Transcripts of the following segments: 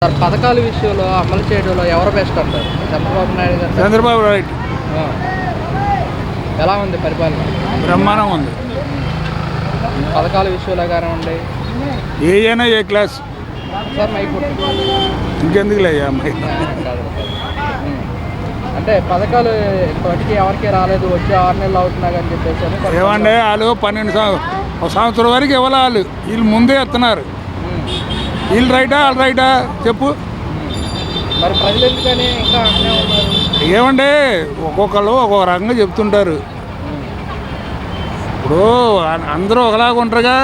Sir పథకాల విషయంలో అమలు చేయడంలో ఎవరు బెస్ట్ అంటారు? చంద్రబాబు నాయుడు గారు. చంద్రబాబు రైట్. ఎలా ఉంది పరిపాలన? బ్రహ్మాండం ఉంది. పథకాల విషయంలో కానివ్వండి. ఏదైనా ఏ క్లాస్ సార్ మైక్ ఇంకెందుకు లేదా అమ్మాయి. అంటే పథకాలు ఇప్పటికీ ఎవరికి రాలేదు, వచ్చి 6 నెలలు అవుతున్నా అని చెప్పేసి ఏమంటే వాళ్ళు 12 ఒక సంవత్సరం వరకు ఇవ్వాలి. వీళ్ళు ముందే ఎత్తున్నారు. వీళ్ళు రైటా వాళ్ళు రైటా చెప్పు. మరి ప్రజలు ఎందుకని ఇంకా అట్లే ఉన్నారు? ఏమంటే ఒక్కొక్కరు ఒక్కొక్క రకంగా చెప్తుంటారు. ఇప్పుడు అందరూ ఒకలాగా ఉంటారుగా.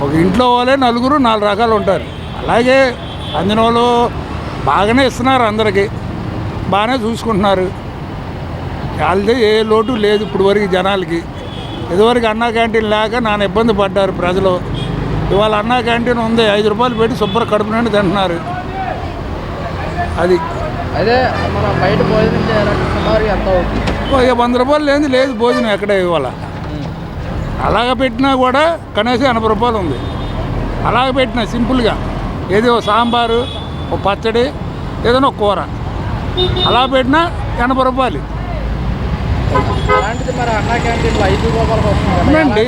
ఒక ఇంట్లో వాళ్ళే 4 రకాలు ఉంటారు. అలాగే అందిన వాళ్ళు బాగానే ఇస్తున్నారు, అందరికీ బాగానే చూసుకుంటున్నారు. వాళ్ళది ఏ లోటు లేదు ఇప్పుడు వరకు జనాలకి. ఇదివరకు అన్నా క్యాంటీన్ లేక నాన్న ఇబ్బంది పడ్డారు ప్రజలు. ఇవాళ అన్నా క్యాంటీన్ ఉంది, 5 రూపాయలు పెట్టి శుభ్ర కడుపు నుండి తింటున్నారు. అది అదే మనం బయట భోజనం చేయాలంటే సుమారు ఎంత అవుతుంది? 100 రూపాయలు లేదు భోజనం ఎక్కడే ఇవాళ. అలాగ పెట్టినా కూడా కనీసం 80 రూపాయలు ఉంది. అలాగ పెట్టినా సింపుల్గా ఏదో సాంబారు, ఒక పచ్చడి, ఏదైనా ఒక కూర అలా పెట్టినా 80 రూపాయలు. అలాంటిది మరి అన్నా క్యాంటీన్లో 5 రూపాయలకు అవునండి,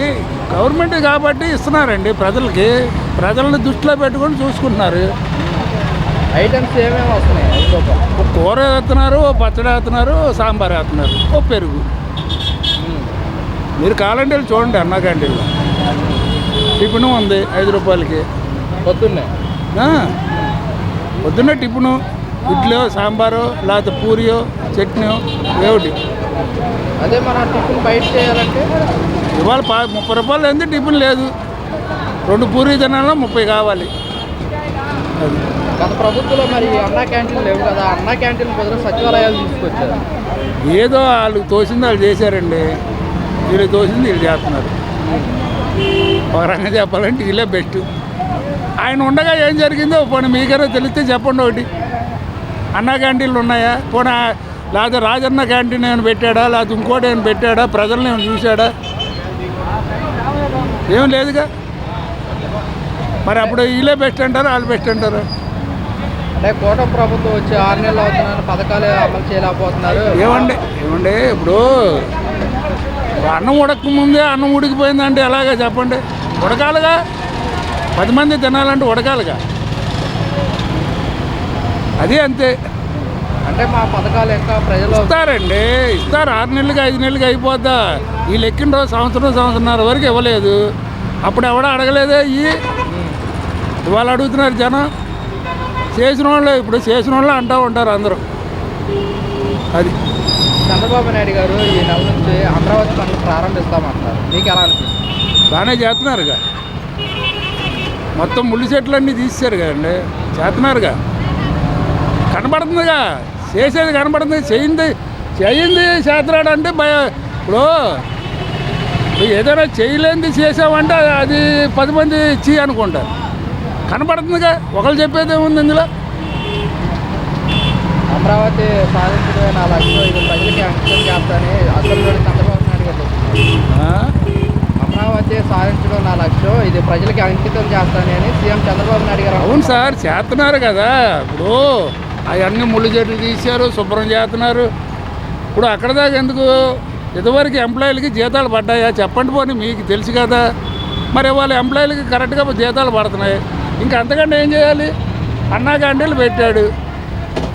గవర్నమెంట్ కాబట్టి ఇస్తున్నారండి ప్రజలకి. ప్రజలను దృష్టిలో పెట్టుకొని చూసుకుంటున్నారు. ఐటమ్స్ ఏమేమి వస్తున్నాయి? 5 రూపాయలు ఒక కూర వేస్తున్నారు, ఓ పచ్చడి వేస్తున్నారు, సాంబార్ వేస్తున్నారు, ఓ పెరుగు. మీరు కావాలంటే వెళ్ళి చూడండి అన్నా క్యాంటీన్లో. టిఫిను ఉంది 5 రూపాయలకి పొద్దున్నే టిఫిను, ఇడ్లీయో సాంబారు, లేకపోతే పూరియో చట్నీ ఏమిటి. అదే మన టిఫిన్ బయట చేయాలంటే ఇవాళ 30 రూపాయలు ఏంది టిఫిన్ లేదు. 2 పూరీ తినాలో 30 కావాలి. అది గత ప్రభుత్వంలో మరి అన్నా క్యాంటీన్లు లేవు కదా, అన్నా క్యాంటీన్ బదులు సచివాలయాలు తీసుకొచ్చారు. ఏదో వాళ్ళు తోసింది వాళ్ళు చేశారండి. వీళ్ళు తోసింది వీళ్ళు చేస్తున్నారు. ఒక రకంగా చెప్పాలంటే వీళ్ళే బెస్ట్. ఆయన ఉండగా ఏం జరిగిందో పోనీ మీకైనా తెలిస్తే చెప్పండి. ఒకటి అన్నా క్యాంటీన్లు ఉన్నాయా? పోనీ లేకపోతే రాజన్న క్యాంటీన్ ఏమైనా పెట్టాడా? లేకపోతే ఇంకోటి ఏమైనా పెట్టాడా? ప్రజల్ని ఏమైనా చూశాడా? ఏం లేదుగా. మరి అప్పుడు వీళ్ళే బెస్ట్ అంటారు, వాళ్ళు బెస్ట్ అంటారు. అంటే కూటమి ప్రభుత్వం వచ్చి 6 నెలలు అవుతున్నారు, పథకాలు అమలు చేయలేకపోతున్నారు. ఏమండి ఇప్పుడు అన్నం ఉడకముందే అన్నం ఉడికిపోయిందంటే ఎలాగా చెప్పండి? ఉడకాలిగా, 10 మంది తినాలంటే ఉడకాలిగా. అది అంతే. అంటే మా పథకాలు ఇంకా ప్రజలు ఇస్తారు 6 నెలలకి 5 నెలలకి అయిపోద్దా? వీళ్ళు ఎక్కిన రోజు సంవత్సరంన్నర వరకు ఇవ్వలేదు. అప్పుడు ఎవడో అడగలేదే. ఇవాళ అడుగుతున్నారు జనం. చేసిన వాళ్ళు ఇప్పుడు చేసిన వాళ్ళు అంటూ ఉంటారు అందరూ. అది చంద్రబాబు నాయుడు గారు ఈ నెల నుంచి అమరావతి పనులు ప్రారంభిస్తామంటారు. మీకు ఎలా అనిపిస్తుంది? బాగానే చేస్తున్నారుగా. మొత్తం ముళ్ళు చెట్లన్నీ తీసేశారు కదండి. చేస్తున్నారుగా, కనబడుతుందిగా. చేసేది కనబడుతుంది. చేయింది చేస్తున్నాడు అంటే ఇప్పుడు ఏదైనా చేయలేనిది చేసామంటే అది 10 మంది ఇచ్చి అనుకుంటారు. కనబడుతుందిగా. ఒకళ్ళు చెప్పేది ఏముంది ఇందులో? అమరావతి సాధించడమే నా లక్ష్యం, ఇది ప్రజలకి అంకితం చేస్తానని అసెంబ్లీలో చంద్రబాబు నాయుడు గారు చెప్తున్నారు. అమరావతి సాధించడం నా లక్ష్యం, ఇది ప్రజలకి అంకితం చేస్తానని సీఎం చంద్రబాబు నాయుడు గారు. అవును సార్, చేస్తున్నారు కదా. ఇప్పుడు అవన్నీ ముళ్ళు చెట్లు తీశారు, శుభ్రం చేస్తున్నారు. ఇప్పుడు అక్కడ దాకా ఎందుకు? ఇదివరకు ఎంప్లాయీలకి జీతాలు పడ్డాయా చెప్పండి. పోనీ మీకు తెలుసు కదా. మరి వాళ్ళ ఎంప్లాయీలకి కరెక్ట్గా జీతాలు పడుతున్నాయి. ఇంకా అంతకంటే ఏం చేయాలి? అన్నా క్యాంటీన్లు పెట్టాడు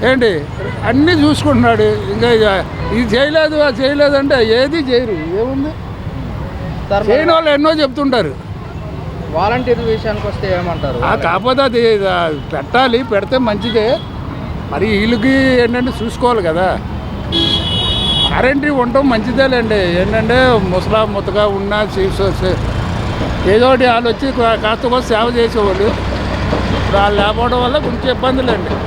ఏంటి, అన్నీ చూసుకుంటున్నాడు. ఇంకా ఇది చేయలేదు అది చేయలేదు అంటే ఏది చేయరు. ఏముంది? చేయని వాళ్ళు ఎన్నో చెప్తుంటారు. వాలంటీర్ విషయానికి వస్తే ఏమంటారు? కాకపోతే అది పెట్టాలి, పెడితే మంచిదే. మరి వీళ్ళకి ఏంటంటే చూసుకోవాలి కదా. వారంటీ ఉండటం మంచిదేలేండి. ఏంటంటే ముసగా ఉన్నా ఏదో ఒకటి వాళ్ళు వచ్చి కాస్త సేవ చేసేవాళ్ళు. వాళ్ళు లేకపోవడం వల్ల కొంచెం ఇబ్బందులండి.